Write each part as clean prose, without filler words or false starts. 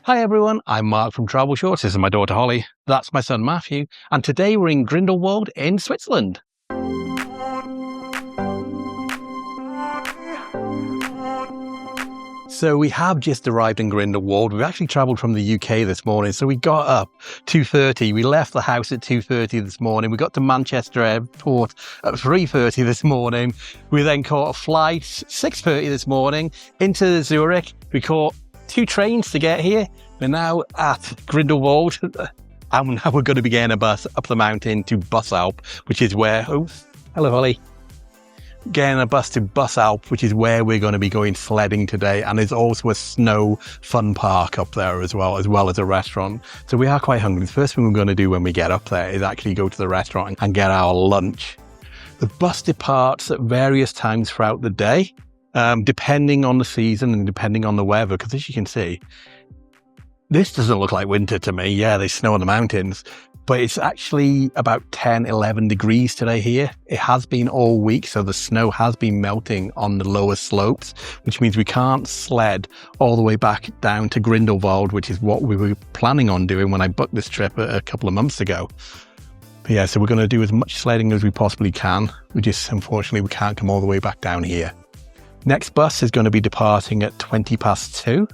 Hi everyone, I'm Mark from Travel Shorts. This is my daughter Holly. That's my son Matthew. And today we're in Grindelwald in Switzerland. So we have just arrived in Grindelwald. We've actually travelled from the UK this morning. So we got up 2:30. We left the house at 2:30 this morning. We got to Manchester Airport at 3:30 this morning. We then caught a flight 6:30 this morning into Zurich. We caught 2 trains to get here. We're now at Grindelwald. And now we're going to be getting a bus up the mountain to Bussalp, which is where... Oh, hello, Holly. Getting a bus to Bussalp, which is where we're going to be going sledding today. And there's also a snow fun park up there as well as a restaurant. So we are quite hungry. The first thing we're going to do when we get up there is actually go to the restaurant and get our lunch. The bus departs at various times throughout the day, depending on the season and depending on the weather. Because as you can see, this doesn't look like winter to me. Yeah, there's snow on the mountains. But it's actually about 10, 11 degrees today here. It has been all week, so the snow has been melting on the lower slopes, which means we can't sled all the way back down to Grindelwald, which is what we were planning on doing when I booked this trip a couple of months ago. But yeah, so we're going to do as much sledding as we possibly can. Unfortunately, we can't come all the way back down here. Next bus is going to be departing at 20 past 2.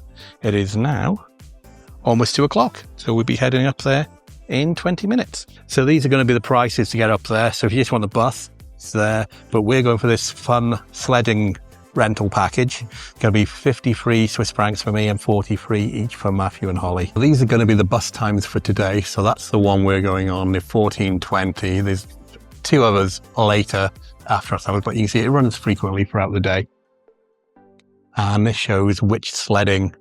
It is now almost 2 o'clock, so we'll be heading up there in 20 minutes. So these are going to be the prices to get up there. So if you just want the bus, it's there. But we're going for this fun sledding rental package. It's going to be 53 Swiss francs for me and 43 each for Matthew and Holly. These are going to be the bus times for today. So that's the one we're going on, the 14:20. There's 2 others later after us, but you can see it runs frequently throughout the day. And this shows which sledding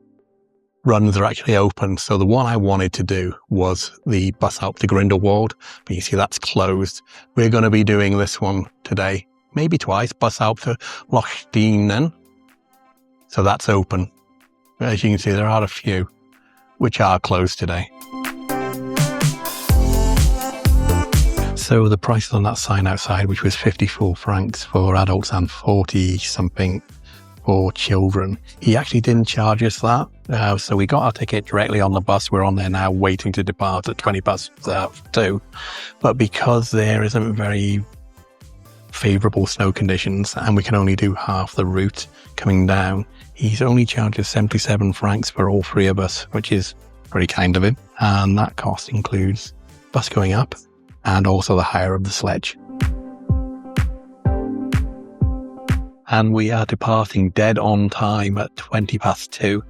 runs are actually open. So the one I wanted to do was the Bussalp to Grindelwald, but you see that's closed. We're going to be doing this one today, maybe twice, Bussalp to Sledding. So that's open. As you can see, there are a few which are closed today. So the prices on that sign outside, which was 54 francs for adults and 40 something for children. He actually didn't charge us that. So we got our ticket directly on the bus. We're on there now waiting to depart at 20 past 2. But because there isn't very favourable snow conditions and we can only do half the route coming down, he's only charged us 77 francs for all 3 of us, which is very kind of him. And that cost includes bus going up and also the hire of the sledge. And we are departing dead on time at 20 past 2.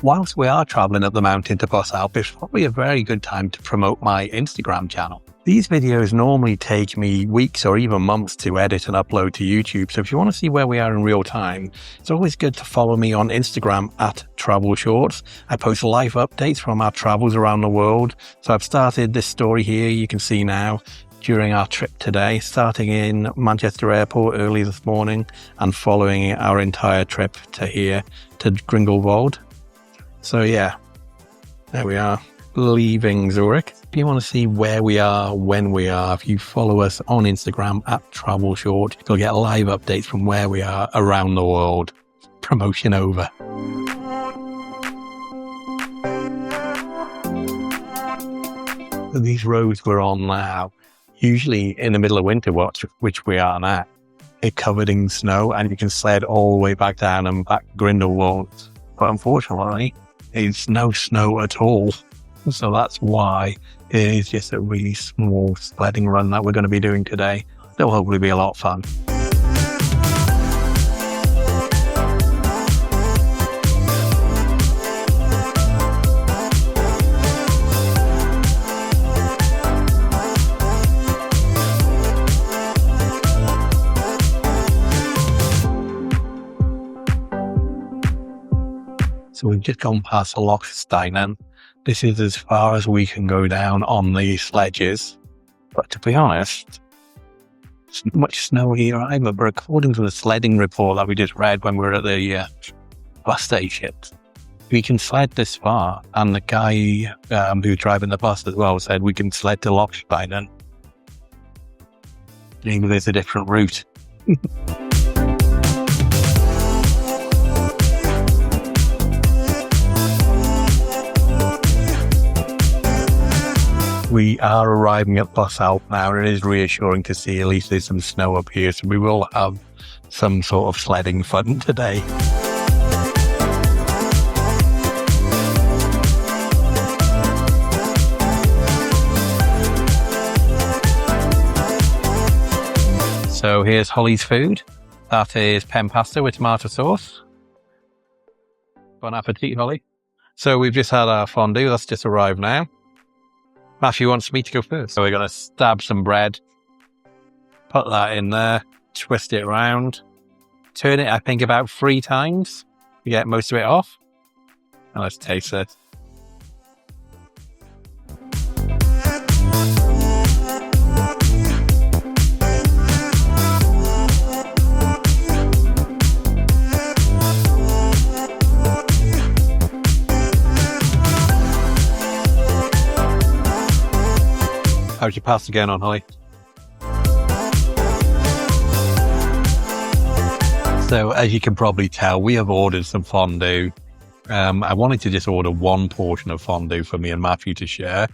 Whilst we are travelling up the mountain to Bussalp, it's probably a very good time to promote my Instagram channel. These videos normally take me weeks or even months to edit and upload to YouTube. So if you want to see where we are in real time, it's always good to follow me on Instagram at Travel Shorts. I post live updates from our travels around the world. So I've started this story here, you can see now, during our trip today, starting in Manchester Airport early this morning and following our entire trip to here to Grindelwald. So yeah, there we are, leaving Zurich. If you want to see where we are, when we are, if you follow us on Instagram at Travel Short, you'll get live updates from where we are around the world. Promotion over. These roads we're on now, usually in the middle of winter, which we are now, are covered in snow and you can sled all the way back down and back Grindelwald. But unfortunately, there's no snow at all. So that's why it is just a really small sledding run that we're going to be doing today. It'll hopefully be a lot of fun. So we've just gone past Sledding. This is as far as we can go down on the sledges. But to be honest, there's not much snow here either. But according to the sledding report that we just read when we were at the bus station, we can sled this far. And the guy who was driving the bus as well said we can sled to Lochsteinen. Maybe there's a different route. We are arriving at Bussalp now, and it is reassuring to see at least there's some snow up here, so we will have some sort of sledding fun today. So here's Holly's food. That is pen pasta with tomato sauce. Bon appetit, Holly. So we've just had our fondue, that's just arrived now. Matthew wants me to go first. So we're going to stab some bread, put that in there, twist it around, turn it, I think, about 3 times to get most of it off. And let's taste it. How's your pasta going on, Holly? So, as you can probably tell, we have ordered some fondue. I wanted to just order one portion of fondue for me and Matthew to share.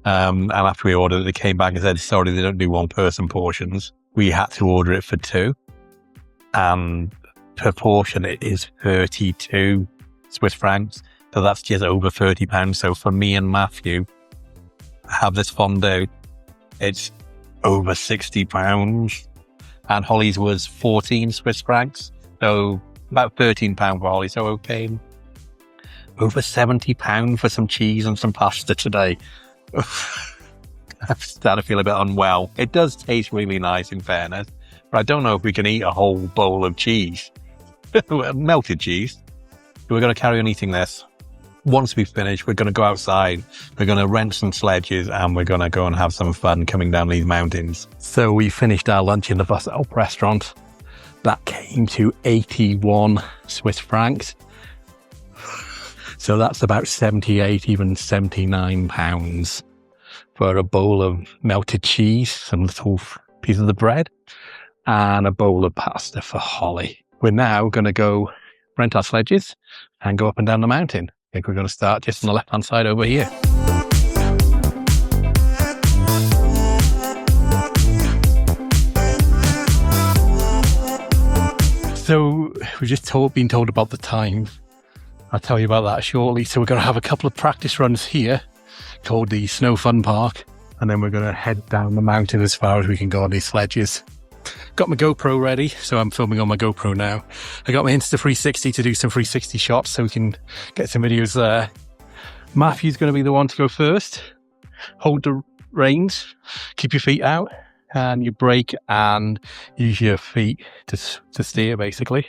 And after we ordered it, they came back and said, sorry, they don't do one-person portions. We had to order it for 2. And per portion, it is 32 Swiss francs. So that's just over £30. So for me and Matthew, have this fondue. It's over £60, and Holly's was 14 Swiss francs, so about £13 for Holly. So okay, over £70 for some cheese and some pasta today. I'm starting to feel a bit unwell. It does taste really nice, in fairness, but I don't know if we can eat a whole bowl of cheese, melted cheese. We're going to carry on eating this. Once we finish, we're going to go outside, we're going to rent some sledges, and we're going to go and have some fun coming down these mountains. So we finished our lunch in the Bussalp restaurant. That came to 81 Swiss francs. So that's about 78, even 79 pounds for a bowl of melted cheese, some little pieces of bread, and a bowl of pasta for Holly. We're now going to go rent our sledges and go up and down the mountain. I think we're going to start just on the left-hand side over here. So we've just been told about the time. I'll tell you about that shortly. So we're going to have a couple of practice runs here called the Snow Fun Park. And then we're going to head down the mountain as far as we can go on these sledges. Got my GoPro ready, so I'm filming on my GoPro now. I got my Insta360 to do some 360 shots so we can get some videos there. Matthew's going to be the one to go first. Hold the reins, keep your feet out, and you brake and use your feet to steer, basically.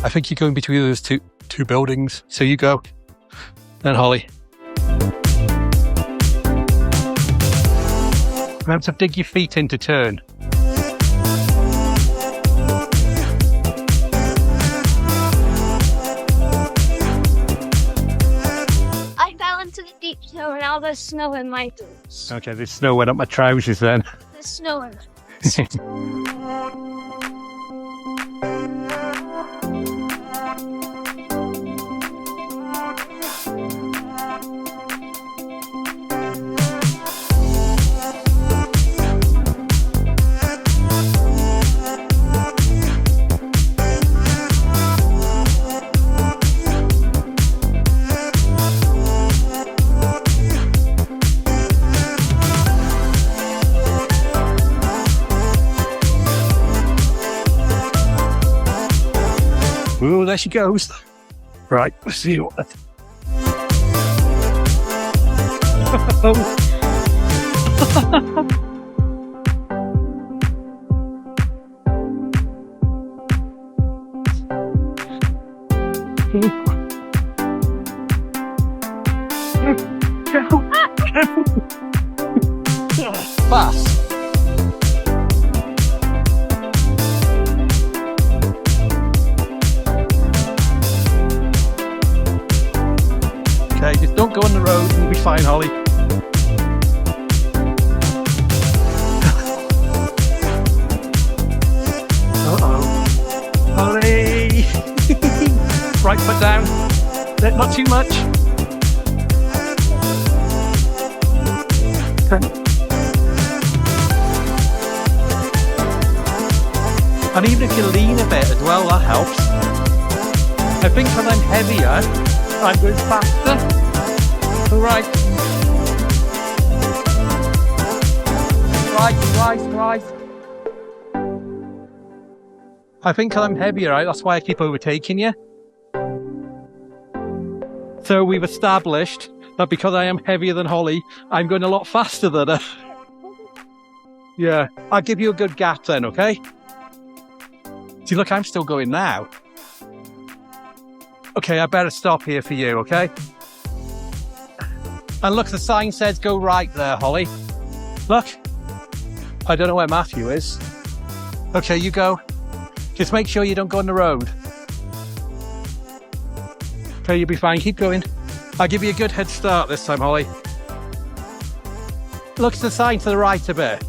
I think you're going between those two buildings. So you go. Then Holly. Remember to dig your feet in to turn. I fell into the deep snow and now there's snow in my boots. Okay, the snow went up my trousers then. There's snow in it. there she goes. Right, let's see what. Bus. Okay, just don't go on the road, you'll be fine, Holly. Uh-oh. Holly! Right foot down. Not too much. Okay. And even if you lean a bit as well, that helps. I think when I'm heavier, I'm going faster. Right. Right. I think I'm heavier, right? That's why I keep overtaking you. So we've established that because I am heavier than Holly, I'm going a lot faster than her. Yeah, I'll give you a good gap then, okay? See, look, I'm still going now. Okay, I better stop here for you, okay? And look, the sign says go right there, Holly. Look. I don't know where Matthew is. Okay, you go. Just make sure you don't go on the road. Okay, you'll be fine. Keep going. I'll give you a good head start this time, Holly. Look, it's the sign to the right a bit.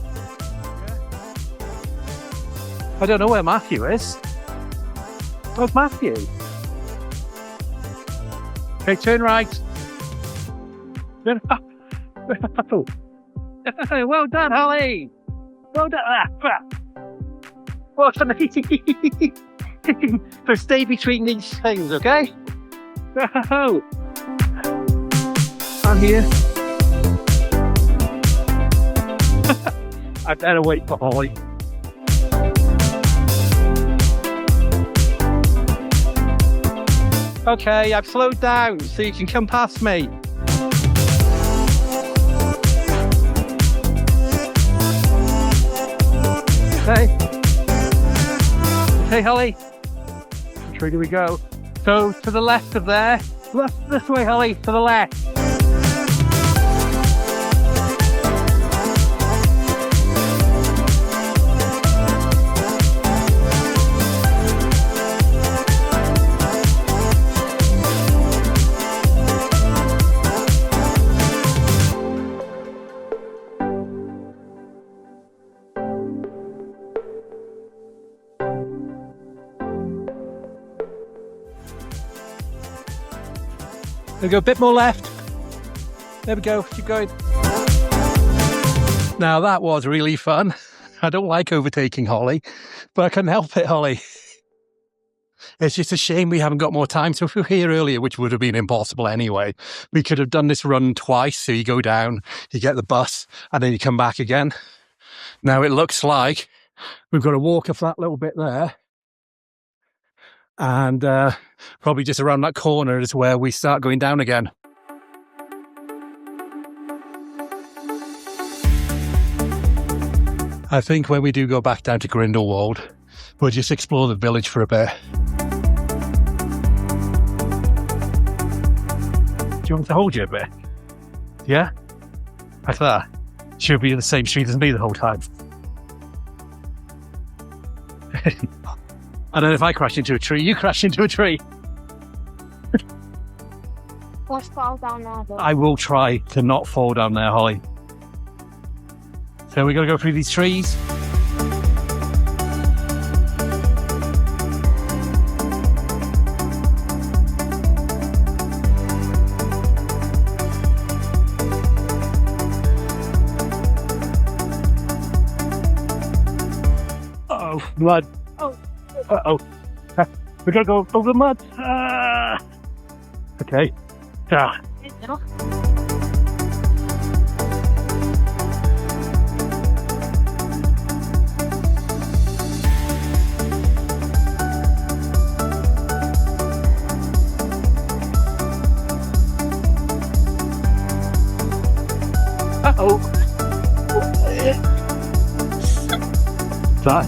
I don't know where Matthew is. Where's Matthew? Okay, turn right. Turn. Oh. Well done, Holly. Well done. Well done. So stay between these things, okay? I'm here. I better wait for Holly. Okay, I've slowed down so you can come past me. Okay. Okay, Holly. Which way do we go? So, to the left of there. Left this way, Holly, to the left. We'll go a bit more left. There we go, keep going. Now that was really fun. I don't like overtaking Holly, but I couldn't help it, Holly. It's just a shame we haven't got more time. So if we were here earlier, which would have been impossible anyway, we could have done this run twice. So you go down, you get the bus, and then you come back again. Now it looks like we've got to walk a flat little bit there. And probably just around that corner is where we start going down again. I think when we do go back down to Grindelwald, we'll just explore the village for a bit. Do you want me to hold you a bit? Yeah? Like that? She'll be in the same street as me the whole time. And then if I crash into a tree, you crash into a tree. Let's fall down there, though. I will try to not fall down there, Holly. So we're going to go through these trees. Uh-oh, blood. Oh. Uh-oh. We're going to go over the mud. Okay. that.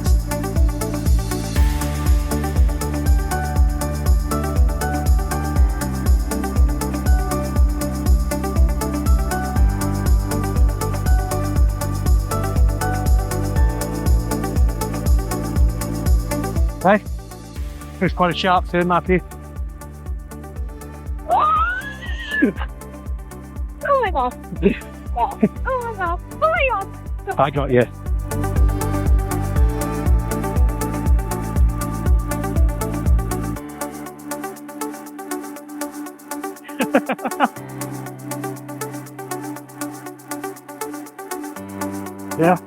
Right, here's quite a sharp turn, Matthew. Oh my god. Oh my god. Oh my god. I got you. Yeah.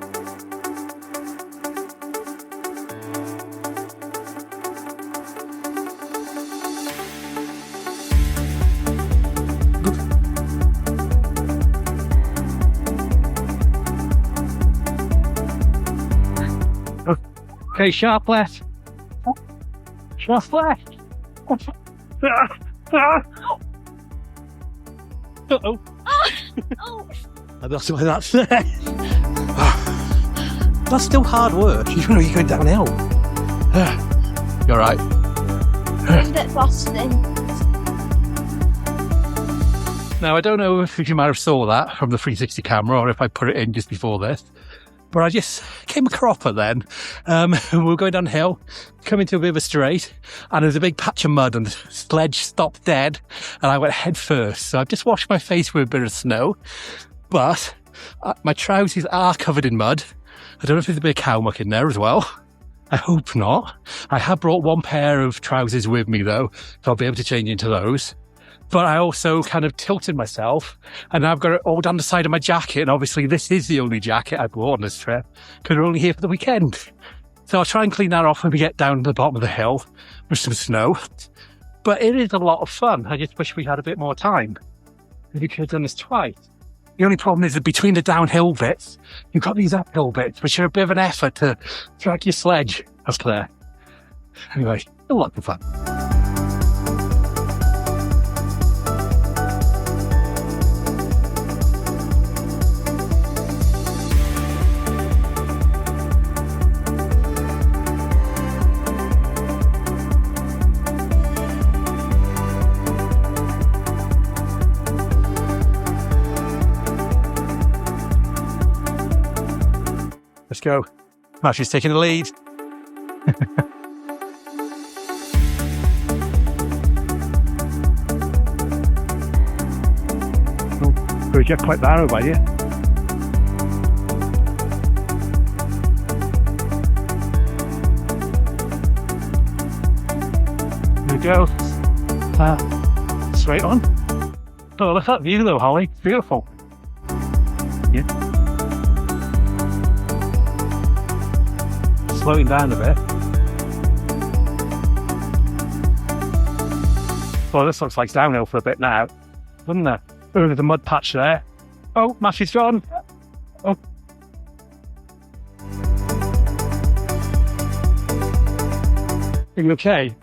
Okay, sharp left. Sharp left. Uh-oh. Oh. That's why that's there. That's still hard work, even though you're going downhill. You're right. It's a bit busting. Now, I don't know if you might have saw that from the 360 camera or if I put it in just before this, but I just came a cropper then. We were going downhill, coming to a bit of a straight, and there's a big patch of mud and the sledge stopped dead, and I went head first. So I've just washed my face with a bit of snow, but my trousers are covered in mud. I don't know if there's a bit of cow muck in there as well. I hope not. I have brought one pair of trousers with me though, so I'll be able to change into those. But I also kind of tilted myself, and I've got it all down the side of my jacket, and obviously this is the only jacket I've worn on this trip, because we're only here for the weekend. So I'll try and clean that off when we get down to the bottom of the hill with some snow. But it is a lot of fun. I just wish we had a bit more time. We could have done this twice. The only problem is that between the downhill bits, you've got these uphill bits, which are a bit of an effort to drag your sledge up there. Anyway, a lot of fun. Let's go. Matthew's taking the lead. Oh, we get quite narrow by you. There we go. Straight on. Oh, look at that view though, Holly. Beautiful. Yeah. Slowing down a bit. Well, this looks like it's downhill for a bit now, doesn't it? Oh, there's a mud patch there. Oh, Matthew's gone. Oh. Are you okay?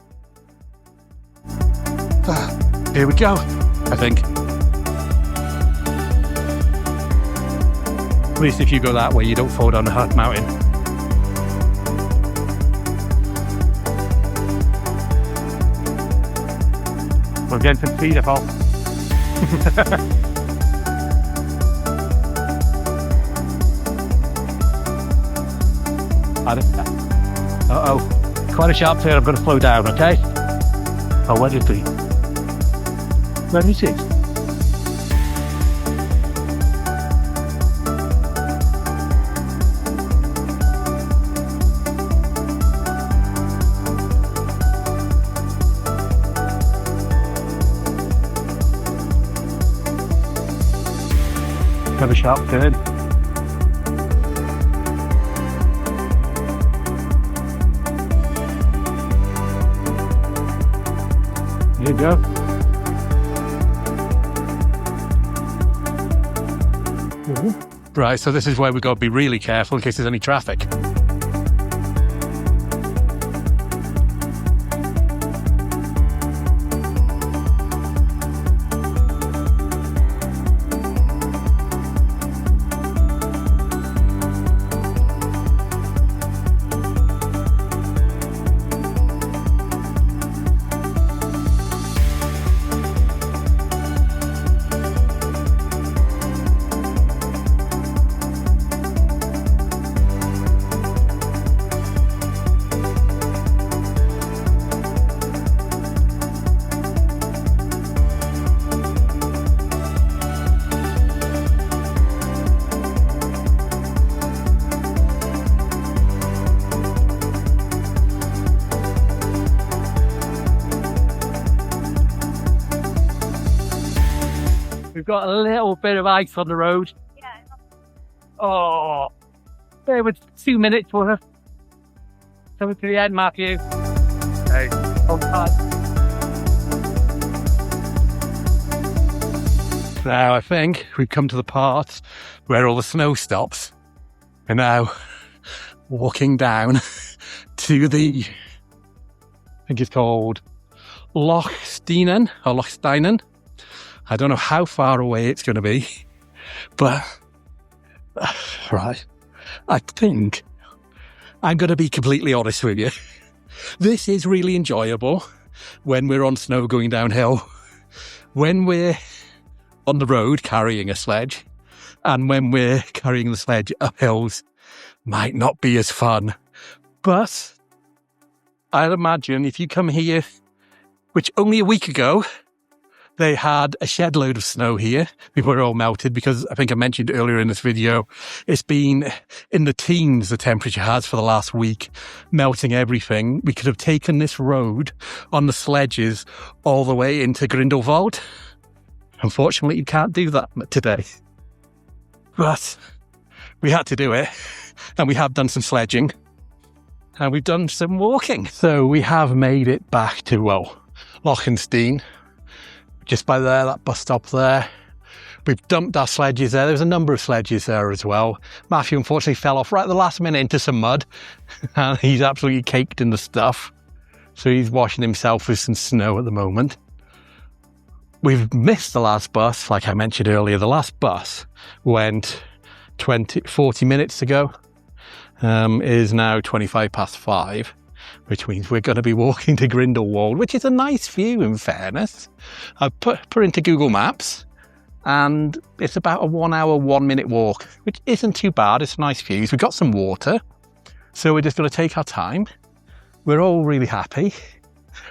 Here we go, I think. At least if you go that way, you don't fall down the hut mountain. We're getting some speed up all. Uh-oh. Quite a sharp turn, I'm going to slow down, okay? Oh, where is he? Where is it? Have a sharp turn. There you go. Right, so this is where we've got to be really careful in case there's any traffic. We've got a little bit of ice on the road. Yeah. Oh, there was 2 minutes worth. Coming to the end, Matthew. Okay, on time. Now I think we've come to the part where all the snow stops. We're now walking down to the, I think it's called Lochsteinen or Lochsteinen. I don't know how far away it's going to be, but right, I think I'm going to be completely honest with you. This is really enjoyable when we're on snow going downhill, when we're on the road carrying a sledge, and when we're carrying the sledge up hills, might not be as fun. But I'd imagine if you come here, which only a week ago, they had a shed load of snow here. We were all melted because I think I mentioned earlier in this video, it's been in the teens, the temperature has for the last week, melting everything. We could have taken this road on the sledges all the way into Grindelwald. Unfortunately, you can't do that today. But we had to do it. And we have done some sledging. And we've done some walking. So we have made it back to, well, Lochenstein. Just by there, that bus stop there. We've dumped our sledges there. There's a number of sledges there as well. Matthew unfortunately fell off right at the last minute into some mud. And he's absolutely caked in the stuff. So he's washing himself with some snow at the moment. We've missed the last bus, like I mentioned earlier. The last bus went 40 minutes ago. Is now 5:25, which means we're going to be walking to Grindelwald, which is a nice view in fairness. I've put into Google Maps and it's about a 1 hour, 1 minute walk, which isn't too bad. It's nice views. We've got some water, so we're just going to take our time. We're all really happy.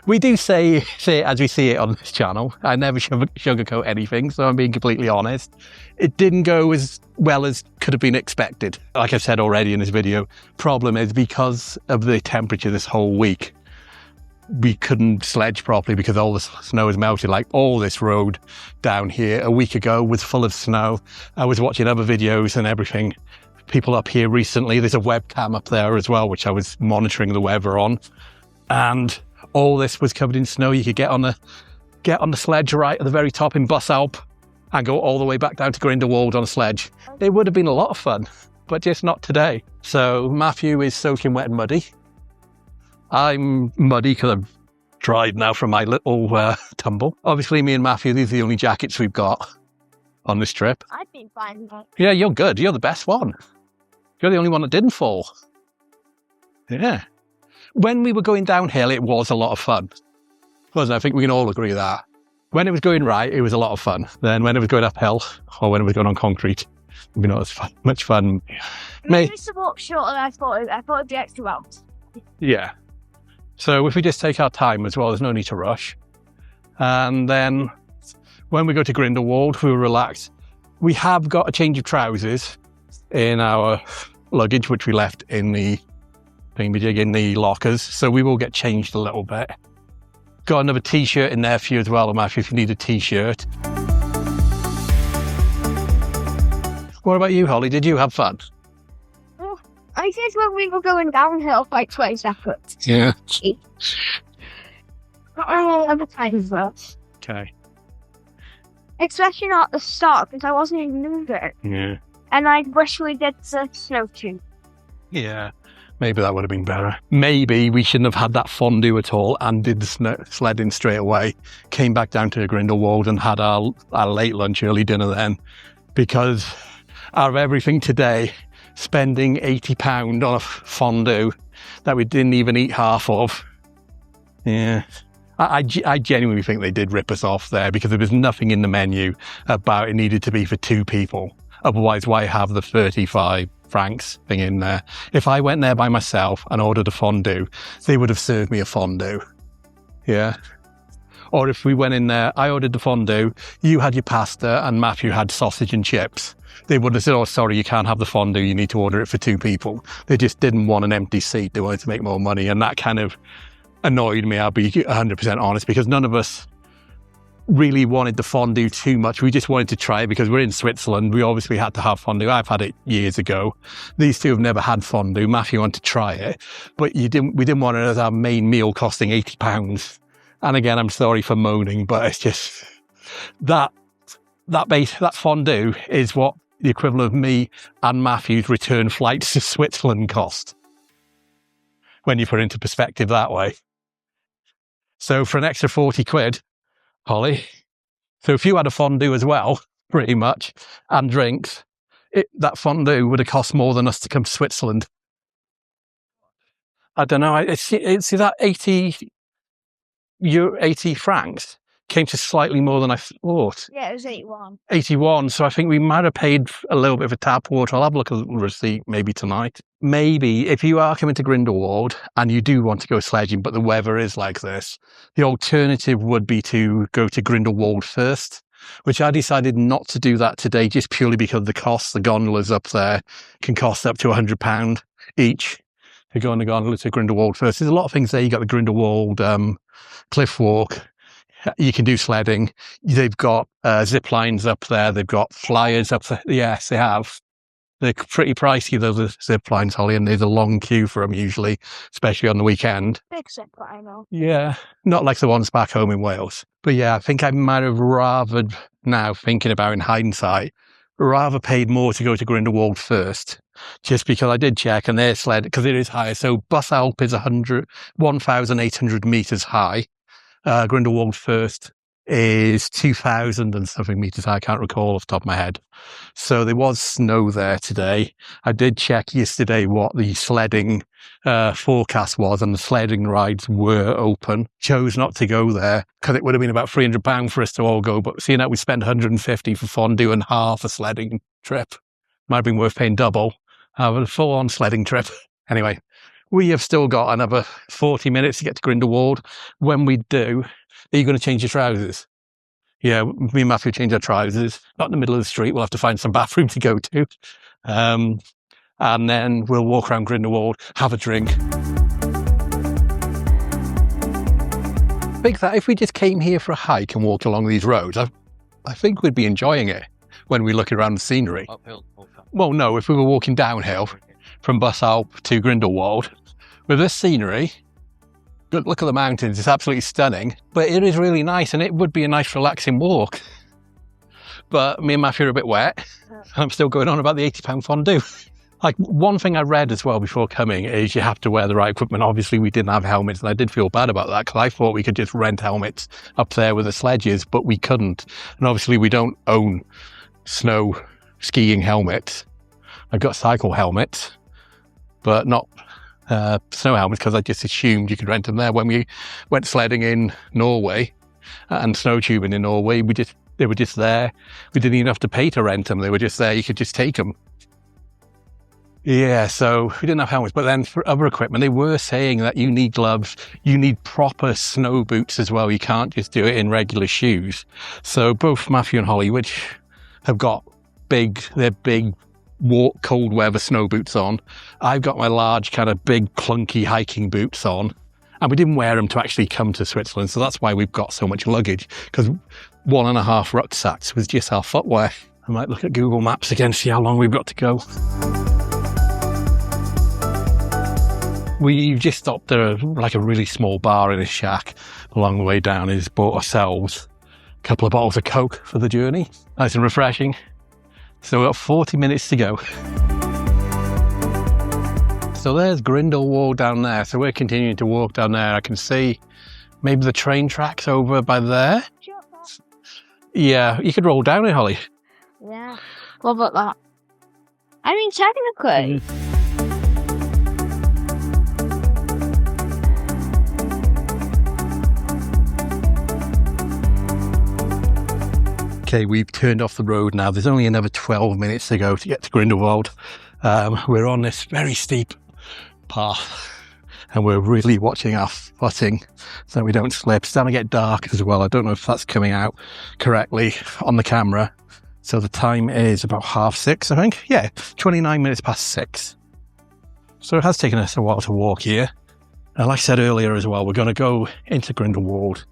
We do say it as we see it on this channel. I never sugarcoat anything, so I'm being completely honest. It didn't go as well as could have been expected. Like I've said already in this video, problem is because of the temperature this whole week, we couldn't sledge properly because all the snow is melted. Like all this road down here a week ago was full of snow. I was watching other videos and everything. People up here recently, there's a webcam up there as well, which I was monitoring the weather on. And all this was covered in snow. You could get on the sledge right at the very top in Bussalp and go all the way back down to Grindelwald on a sledge. It would have been a lot of fun, but just not today. So Matthew is soaking wet and muddy. I'm muddy because I've dried now from my little tumble. Obviously, me and Matthew, these are the only jackets we've got on this trip. I've been fine, but... Yeah, you're good. You're the best one. You're the only one that didn't fall. Yeah. When we were going downhill, it was a lot of fun. Wasn't it? I think we can all agree that. When it was going right, it was a lot of fun. Then when it was going uphill, or when it was going on concrete, it was not as much fun. Maybe it's a walk shorter than I thought. I thought it'd be extra rounds. Yeah. So if we just take our time as well, there's no need to rush. And then when we go to Grindelwald, we were relaxed. We have got a change of trousers in our luggage, which we left in the thingamajig in the lockers. So we will get changed a little bit. Got another t-shirt in there for you as well, Matthew, if you need a t-shirt. What about you, Holly? Did you have fun? Oh, I said when we were going downhill for like 20 seconds. Yeah. Other times though. Okay. Especially not at the start, because I wasn't even moving. Yeah. And I wish we did the snow tube. Yeah. Maybe that would have been better. Maybe we shouldn't have had that fondue at all and did the sledding straight away. Came back down to Grindelwald and had our late lunch, early dinner then. Because out of everything today, spending £80 on a fondue that we didn't even eat half of. Yeah. I genuinely think they did rip us off there because there was nothing in the menu about it needed to be for 2 people. Otherwise, why have the 35 francs thing in there? If I went there by myself and ordered a fondue, they would have served me a fondue. Yeah. Or if we went in there, I ordered the fondue, you had your pasta and Matthew had sausage and chips. They would have said, oh, sorry, you can't have the fondue. You need to order it for 2 people. They just didn't want an empty seat. They wanted to make more money. And that kind of annoyed me, I'll be 100% honest, because none of us really wanted the fondue too much. We just wanted to try it because we're in Switzerland. We obviously had to have fondue. I've had it years ago. These two have never had fondue. Matthew wanted to try it, but we didn't want it as our main meal costing £80. And again, I'm sorry for moaning, but it's just that fondue is what the equivalent of me and Matthew's return flights to Switzerland cost, when you put it into perspective that way. So for an extra 40 quid, Holly, so if you had a fondue as well, pretty much, and drinks, that fondue would have cost more than us to come to Switzerland. I don't know. See that 80 francs came to slightly more than I thought. Yeah, it was 81. 81. So I think we might have paid a little bit for tap water. I'll have a look at the receipt maybe tonight. Maybe if you are coming to Grindelwald and you do want to go sledging, but the weather is like this, the alternative would be to go to Grindelwald first, which I decided not to do that today just purely because of the cost. The gondolas up there can cost up to £100 each to go on the gondola to Grindelwald first. There's a lot of things there. You got the Grindelwald cliff walk. You can do sledding. They've got zip lines up there. They've got flyers up there. Yes, they have. They're pretty pricey, those zip lines, Holly, and there's a long queue for them usually, especially on the weekend. Big zip line, though. Yeah, not like the ones back home in Wales. But yeah, I think I might have rather, now thinking about in hindsight, rather paid more to go to Grindelwald first, just because I did check and their sled, because it is higher. So Bussalp is 1,800 metres high. Grindelwald first is 2,000 and something metres high. I can't recall off the top of my head. So there was snow there today. I did check yesterday what the sledding forecast was, and the sledding rides were open. Chose not to go there because it would have been about £300 for us to all go. But seeing that we spent 150 for fondue and half a sledding trip, might have been worth paying double. Have a full-on sledding trip. Anyway, we have still got another 40 minutes to get to Grindelwald. When we do, are you going to change your trousers? Yeah, me and Matthew change our trousers. Not in the middle of the street. We'll have to find some bathroom to go to. And then we'll walk around Grindelwald, have a drink. I think that if we just came here for a hike and walked along these roads, I think we'd be enjoying it when we look around the scenery. Uphill. Well, no, if we were walking downhill from Bussalp to Grindelwald, with this scenery, good look at the mountains, it's absolutely stunning, but it is really nice and it would be a nice relaxing walk. But me and Matthew are a bit wet, and I'm still going on about the £80 fondue. Like, one thing I read as well before coming is you have to wear the right equipment. Obviously we didn't have helmets, and I did feel bad about that because I thought we could just rent helmets up there with the sledges, but we couldn't. And obviously we don't own snow skiing helmets. I've got cycle helmets, but not snow helmets, because I just assumed you could rent them there. When we went sledding in Norway and snow tubing in Norway, they were just there. We didn't even have to pay to rent them. They were just there. You could just take them. Yeah, so we didn't have helmets. But then for other equipment, they were saying that you need gloves, you need proper snow boots as well. You can't just do it in regular shoes. So both Matthew and Holly, which have got big cold weather snow boots on. I've got my large kind of big clunky hiking boots on, and we didn't wear them to actually come to Switzerland, so that's why we've got so much luggage, because 1.5 rucksacks was just our footwear. I might look at Google Maps again, see how long we've got to go. We just stopped at a really small bar in a shack along the way down. He's bought ourselves a couple of bottles of Coke for the journey, nice and refreshing. So we've got 40 minutes to go. So there's Grindelwald down there. So we're continuing to walk down there. I can see maybe the train tracks over by there. Yeah, you could roll down it, Holly. Yeah. What about that? I mean, technically. Okay, we've turned off the road now. There's only another 12 minutes to go to get to Grindelwald. We're on this very steep path, and we're really watching our footing so we don't slip. It's starting to get dark as well. I don't know if that's coming out correctly on the camera. So the time is about 6:30, I think. Yeah, 29 minutes past 6. So it has taken us a while to walk here. And like I said earlier as well, we're going to go into Grindelwald.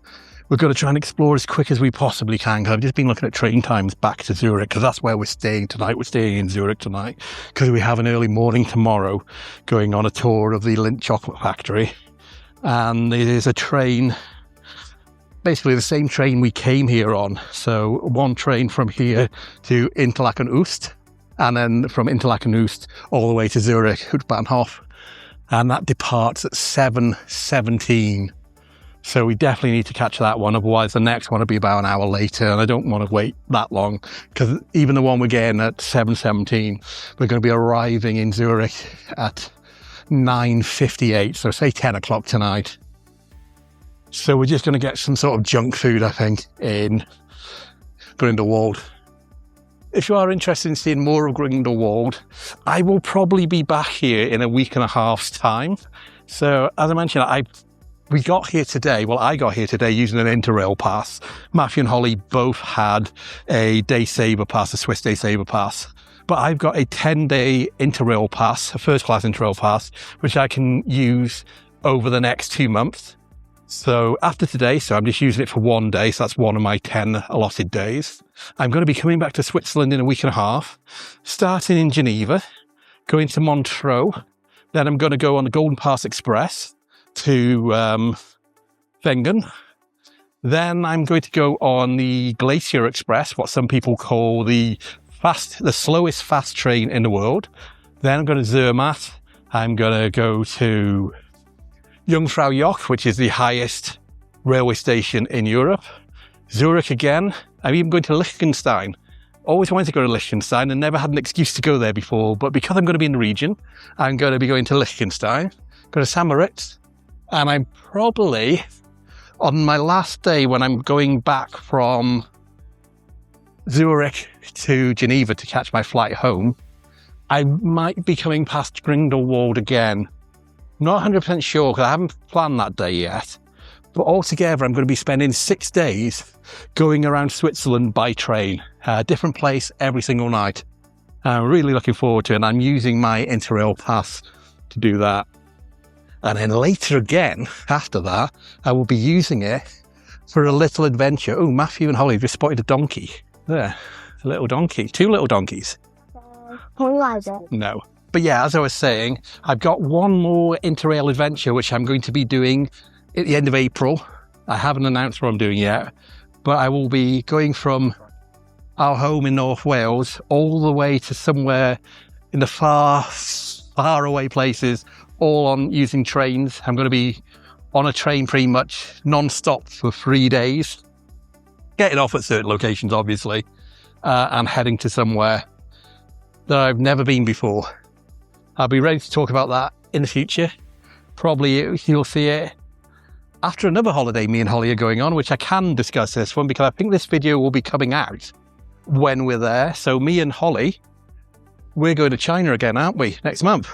we're going to try and explore as quick as we possibly can, because I've just been looking at train times back to Zurich, because that's where we're staying tonight. We're staying in Zurich tonight because we have an early morning tomorrow going on a tour of the Lindt chocolate factory. And it is a train, basically the same train we came here on. So one train from here to Interlaken Oost, and then from Interlaken Oost all the way to Zurich, Hauptbahnhof. And that departs at 7:17. So we definitely need to catch that one. Otherwise, the next one will be about an hour later. And I don't want to wait that long, because even the one we're getting at 7:17, we're going to be arriving in Zurich at 9:58. So say 10 o'clock tonight. So we're just going to get some sort of junk food, I think, in Grindelwald. If you are interested in seeing more of Grindelwald, I will probably be back here in a week and a half's time. So as I mentioned, I got here today using an Interrail pass. Matthew and Holly both had a Day Saver pass, a Swiss Day Saver pass. But I've got a 10-day Interrail pass, a first-class Interrail pass, which I can use over the next 2 months. So after today, so I'm just using it for 1 day, so that's one of my 10 allotted days. I'm going to be coming back to Switzerland in a week and a half, starting in Geneva, going to Montreux. Then I'm going to go on the Golden Pass Express to Wengen. Then I'm going to go on the Glacier Express, what some people call the slowest fast train in the world. Then I'm going to Zermatt. I'm going to go to Jungfrau Joch, which is the highest railway station in Europe. Zurich again. I'm even going to Liechtenstein. Always wanted to go to Liechtenstein and never had an excuse to go there before, but because I'm going to be in the region, I'm going to be going to Liechtenstein, go to St. Moritz, and I'm probably, on my last day when I'm going back from Zurich to Geneva to catch my flight home, I might be coming past Grindelwald again. Not 100% sure, because I haven't planned that day yet. But altogether, I'm going to be spending 6 days going around Switzerland by train. A different place every single night. I'm really looking forward to it, and I'm using my Interrail pass to do that. And then later again, after that, I will be using it for a little adventure. Oh, Matthew and Holly have just spotted a donkey. There, a little donkey. 2 little donkeys. Can we ride it? No. But yeah, as I was saying, I've got one more Interrail adventure, which I'm going to be doing at the end of April. I haven't announced what I'm doing yet, but I will be going from our home in North Wales all the way to somewhere in the far away places, all on using trains. I'm going to be on a train pretty much non-stop for 3 days, getting off at certain locations, obviously, and heading to somewhere that I've never been before. I'll be ready to talk about that in the future. Probably you'll see it after another holiday me and Holly are going on, which I can discuss this one because I think this video will be coming out when we're there. So me and Holly, we're going to China again, aren't we, next month?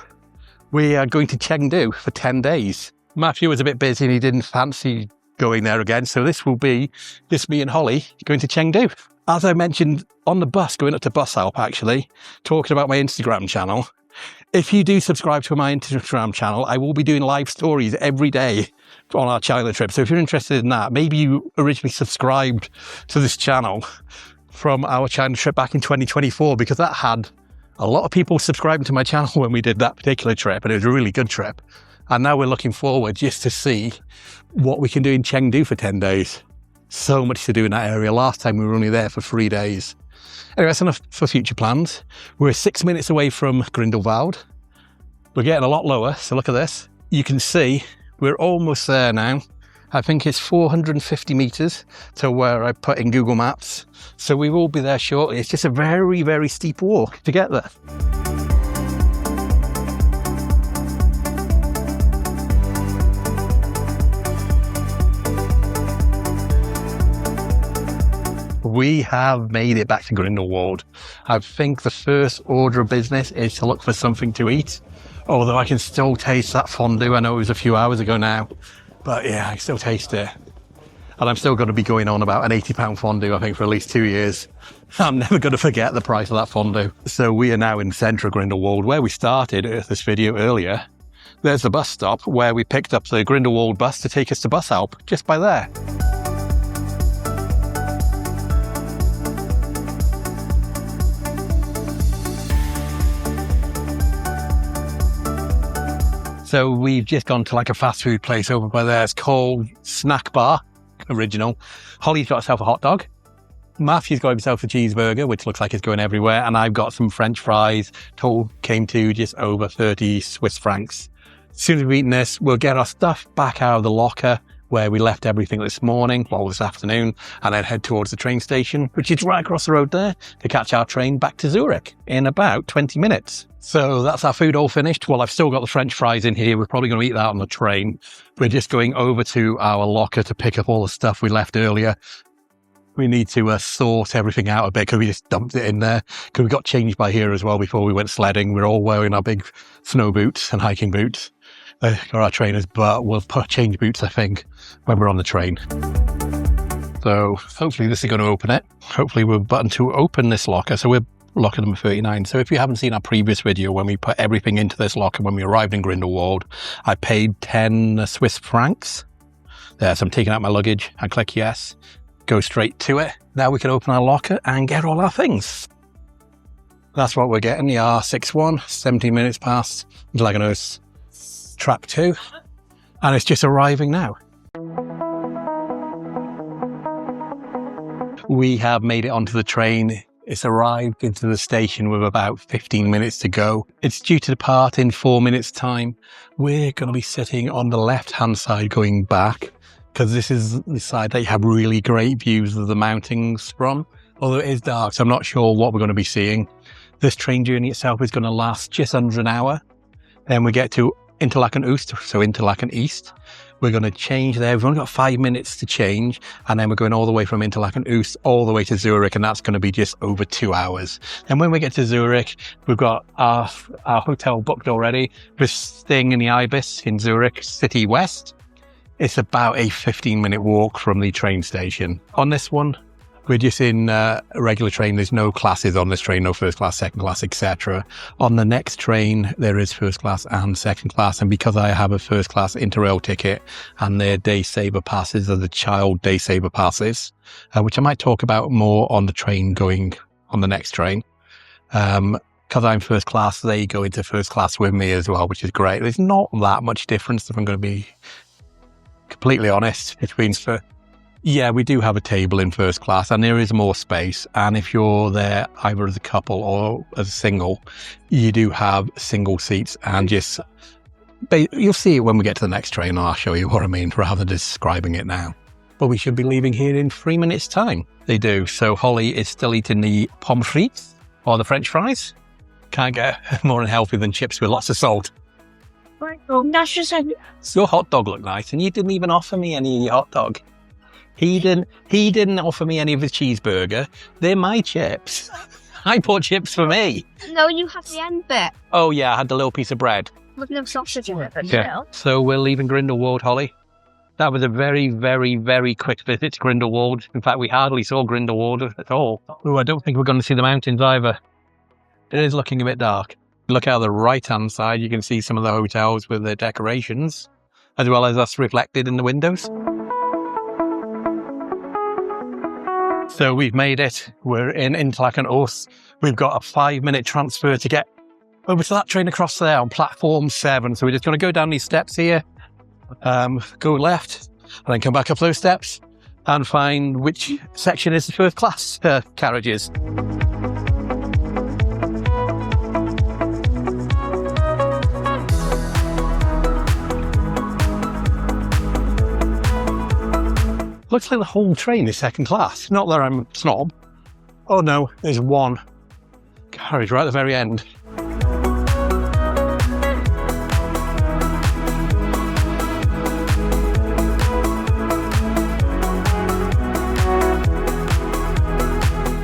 We are going to Chengdu for 10 days. Matthew was a bit busy and he didn't fancy going there again. So this will be just me and Holly going to Chengdu. As I mentioned on the bus, going up to Bussalp actually, talking about my Instagram channel. If you do subscribe to my Instagram channel, I will be doing live stories every day on our China trip. So if you're interested in that, maybe you originally subscribed to this channel from our China trip back in 2024, because that had a lot of people subscribing to my channel when we did that particular trip, and it was a really good trip. And now we're looking forward just to see what we can do in Chengdu for 10 days. So much to do in that area. Last time we were only there for 3 days. Anyway, that's enough for future plans. We're 6 minutes away from Grindelwald. We're getting a lot lower, so look at this. You can see we're almost there now. I think it's 450 meters to where I put in Google Maps. So we will be there shortly. It's just a very, very steep walk to get there. We have made it back to Grindelwald. I think the first order of business is to look for something to eat. Although I can still taste that fondue. I know it was a few hours ago now, but yeah, I still taste it. And I'm still going to be going on about an £80 fondue, I think, for at least 2 years. I'm never going to forget the price of that fondue. So we are now in the centre of Grindelwald, where we started this video earlier. There's the bus stop where we picked up the Grindelwald bus to take us to Bussalp, just by there. So we've just gone to like a fast food place over by there. It's called Snack Bar, original. Holly's got herself a hot dog. Matthew's got himself a cheeseburger, which looks like it's going everywhere. And I've got some French fries. Total came to just over 30 Swiss francs. As soon as we've eaten this, we'll get our stuff back out of the locker where we left everything this morning, well, this afternoon, and then head towards the train station, which is right across the road there, to catch our train back to Zurich in about 20 minutes. So that's our food all finished. Well, I've still got the French fries in here. We're probably going to eat that on the train. We're just going over to our locker to pick up all the stuff we left earlier. We need to sort everything out a bit because we just dumped it in there. Because we got changed by here as well before we went sledding. We're all wearing our big snow boots and hiking boots. Got our trainers, but we'll change boots, I think, when we're on the train. So hopefully this is going to open it. Hopefully we're button to open this locker. So we're locker number 39. So if you haven't seen our previous video, when we put everything into this locker, when we arrived in Grindelwald, I paid 10 Swiss francs. There, so I'm taking out my luggage. I click yes, go straight to it. Now we can open our locker and get all our things. That's what we're getting, the R61, 17 minutes past. It's like a nose. Track 2, and it's just arriving now. We have made it onto the train. It's arrived into the station with about 15 minutes to go. It's due to depart in 4 minutes time. We're going to be sitting on the left hand side going back, because this is the side that you have really great views of the mountains from, although it is dark, so I'm not sure what we're going to be seeing. This train journey itself is going to last just under an hour. Then we get to Interlaken Oost, so Interlaken East. We're going to change there. We've only got 5 minutes to change, and then we're going all the way from Interlaken Oost all the way to Zurich, and that's going to be just over 2 hours. And when we get to Zurich, we've got our hotel booked already. We're staying in the Ibis in Zurich City West. It's about a 15-minute walk from the train station. On this one, we're just in a regular train. There's no classes on this train, no first class, second class, etc. On the next train, there is first class and second class. And because I have a first class Interrail ticket and their day saver passes are the child day saver passes, which I might talk about more on the train going on the next train. Because I'm first class, they go into first class with me as well, which is great. There's not that much difference, if I'm going to be completely honest, between yeah, we do have a table in first class and there is more space. And if you're there either as a couple or as a single, you do have single seats and just, you'll see it when we get to the next train and I'll show you what I mean rather than describing it now. But we should be leaving here in 3 minutes time. They do. So Holly is still eating the pommes frites or the French fries. Can't get more unhealthy than chips with lots of salt. That's just a... Your hot dog looked nice and you didn't even offer me any of your hot dog. He didn't offer me any of his cheeseburger. They're my chips. I bought chips for me. No, you have the end bit. Oh yeah, I had the little piece of bread. With no sausage in it. Yeah. So we're leaving Grindelwald, Holly. That was a very, very, very quick visit to Grindelwald. In fact, we hardly saw Grindelwald at all. Oh, I don't think we're going to see the mountains either. It is looking a bit dark. Look out the right-hand side, you can see some of the hotels with their decorations, as well as us reflected in the windows. So we've made it. We're in Interlaken Oost. We've got a 5-minute transfer to get over to that train across there on platform 7. So we're just going to go down these steps here, go left, and then come back up those steps and find which section is the first class carriages. Looks like the whole train is second class. Not that I'm a snob. Oh no, there's one carriage right at the very end.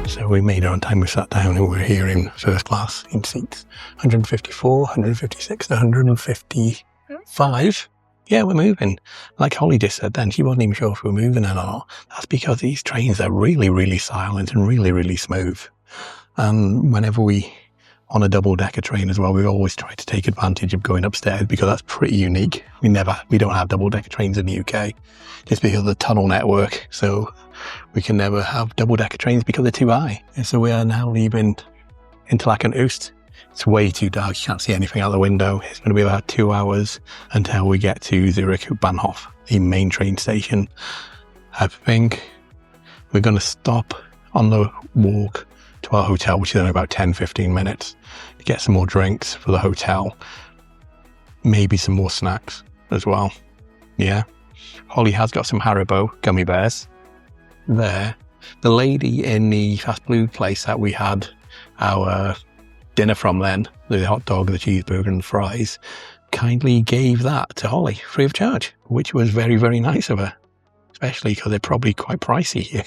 So we made it on time. We sat down and we're here in first class in seats 154, 156, 155. Yeah, we're moving. Like Holly just said then, she wasn't even sure if we were moving or not. That's because these trains are really, really silent and really, really smooth. And whenever we, on a double-decker train as well, we always try to take advantage of going upstairs because that's pretty unique. We don't have double-decker trains in the UK just because of the tunnel network. So we can never have double-decker trains because they're too high. And so we are now leaving Interlaken Oost It's way too dark. You can't see anything out the window. It's going to be about 2 hours until we get to Zurich Bahnhof, the main train station. I think we're going to stop on the walk to our hotel, which is only about 10-15 minutes, to get some more drinks for the hotel. Maybe some more snacks as well. Yeah. Holly has got some Haribo gummy bears there. The lady in the fast food place that we had our dinner from then, the hot dog, the cheeseburger and the fries, kindly gave that to Holly free of charge, which was very, very nice of her, especially because they're probably quite pricey here.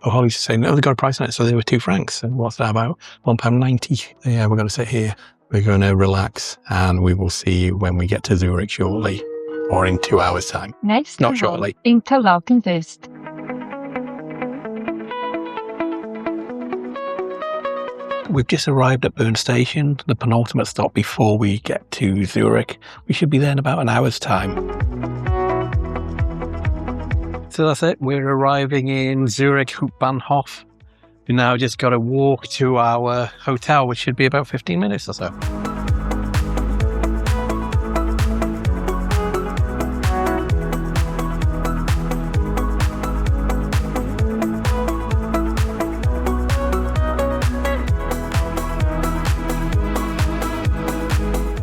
Oh, Holly's saying, no, they got a price on it, so they were £2. And what's that about? £1.90. Yeah, we're going to sit here. We're going to relax, and we will see you when we get to Zurich shortly, or in 2 hours' time. Next Not shortly. Interlaken West. We've just arrived at Bern Station, the penultimate stop before we get to Zurich. We should be there in about an hour's time. So that's it. We're arriving in Zurich Bahnhof. We now just got to walk to our hotel, which should be about 15 minutes or so.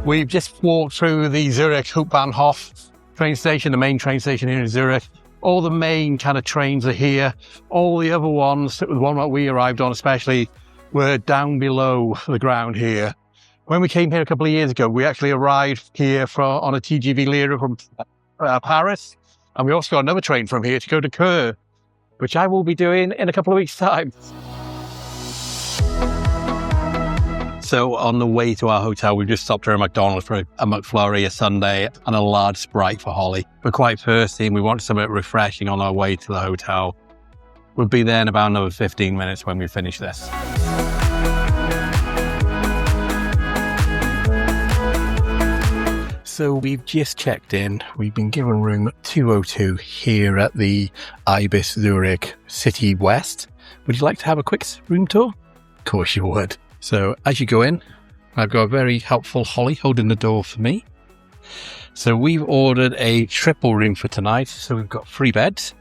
We've just walked through the Zurich Bahnhof train station, the main train station here in Zurich. All the main kind of trains are here. All the other ones, the one that we arrived on especially, were down below the ground here. When we came here a couple of years ago, we actually arrived here on a TGV Lira from Paris. And we also got another train from here to go to Kurs, which I will be doing in a couple of weeks' time. So on the way to our hotel, we just stopped at a McDonald's for a McFlurry, a sundae, and a large Sprite for Holly. We're quite thirsty and we want something refreshing on our way to the hotel. We'll be there in about another 15 minutes when we finish this. So we've just checked in. We've been given room 202 here at the Ibis Zurich City West. Would you like to have a quick room tour? Of course you would. So as you go in, I've got a very helpful Holly holding the door for me. So we've ordered a triple room for tonight. So we've got 3 beds.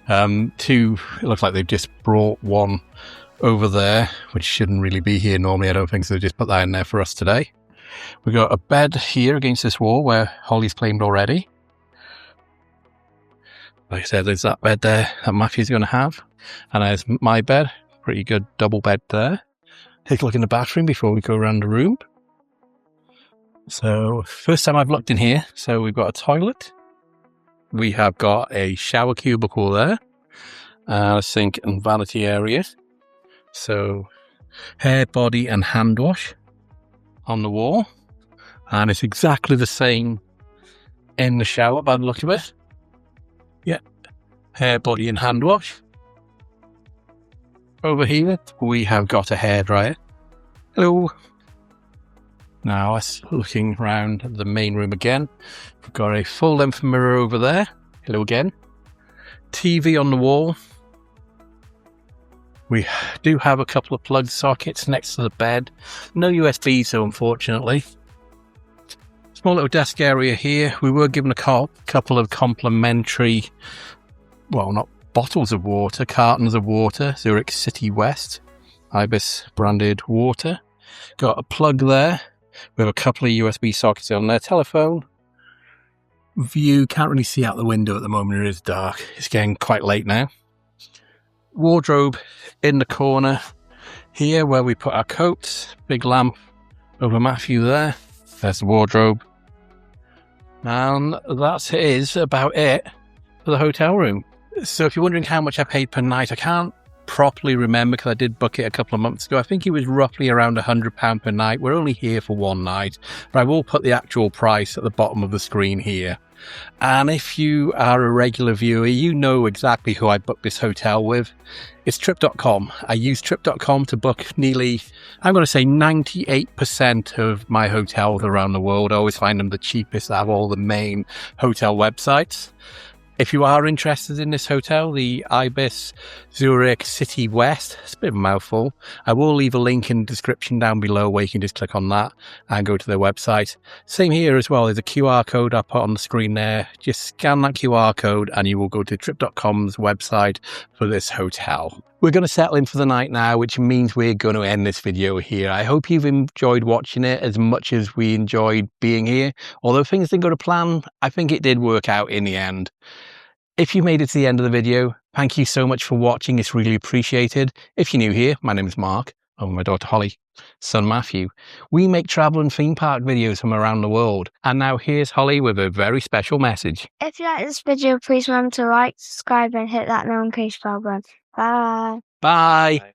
2, it looks like they've just brought one over there, which shouldn't really be here normally, I don't think, so they just put that in there for us today. We've got a bed here against this wall where Holly's claimed already. Like I said, there's that bed there that Matthew's going to have. And there's my bed, pretty good double bed there. Take a look in the bathroom before we go around the room. So, first time I've looked in here. So we've got a toilet. We have got a shower cubicle there. A sink and vanity area. So, hair, body and hand wash on the wall. And it's exactly the same in the shower by the look of it. Yeah. Hair, body and hand wash. Over here, we have got a hairdryer. Hello. Now, us looking around the main room again. We've got a full-length mirror over there. Hello again. TV on the wall. We do have a couple of plug sockets next to the bed. No USB, so unfortunately. Small little desk area here. We were given a couple of complimentary, well, not bottles of water, cartons of water, Zurich City West, Ibis branded water. Got a plug there. We have a couple of USB sockets on there. Telephone. View, can't really see out the window at the moment, it is dark. It's getting quite late now. Wardrobe in the corner here where we put our coats. Big lamp over Matthew there. There's the wardrobe. And that is about it for the hotel room. So if you're wondering how much I paid per night, I can't properly remember because I did book it a couple of months ago. I think it was roughly around £100 per night. We're only here for one night, but I will put the actual price at the bottom of the screen here. And if you are a regular viewer, you know exactly who I booked this hotel with. It's Trip.com. I use Trip.com to book nearly, I'm going to say 98% of my hotels around the world. I always find them the cheapest out of all the main hotel websites. If you are interested in this hotel, the Ibis Zurich City West, it's a bit of a mouthful. I will leave a link in the description down below where you can just click on that and go to their website. Same here as well. There's a QR code up on the screen there. Just scan that QR code and you will go to trip.com's website for this hotel. We're going to settle in for the night now, which means we're going to end this video here. I hope you've enjoyed watching it as much as we enjoyed being here. Although things didn't go to plan, I think it did work out in the end. If you made it to the end of the video, thank you so much for watching. It's really appreciated. If you're new here, my name is Mark, and my daughter Holly, son Matthew. We make travel and theme park videos from around the world. And now here's Holly with a very special message. If you like this video, please remember to like, subscribe, and hit that notification bell button. Bye. Bye. Bye.